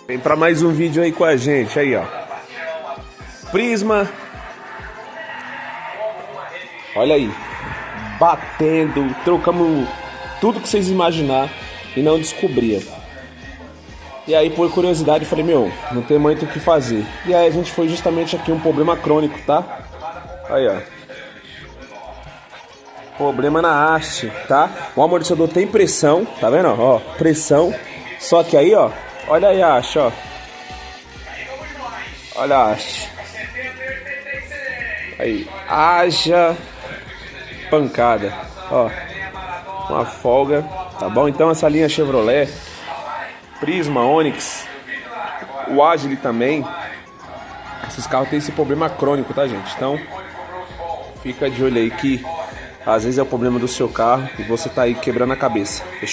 Vem pra mais um vídeo aí com a gente, aí ó. Prisma. Olha aí. Batendo, trocamos tudo que vocês imaginar e não descobria. E aí, por curiosidade, eu falei, meu, não tem muito o que fazer. E aí a gente foi justamente aqui um problema crônico, tá? Aí, ó. Problema na haste, tá? O amortecedor tem pressão, tá vendo? Ó, pressão. Só que aí, ó, olha aí a haste, ó. Olha a haste. Aí, haja pancada, ó. Uma folga, tá bom? Então essa linha Chevrolet, Prisma, Onix, o Agile também, esses carros têm esse problema crônico, tá, gente? Então, fica de olho aí que às vezes é o problema do seu carro e você tá aí quebrando a cabeça. Fechou?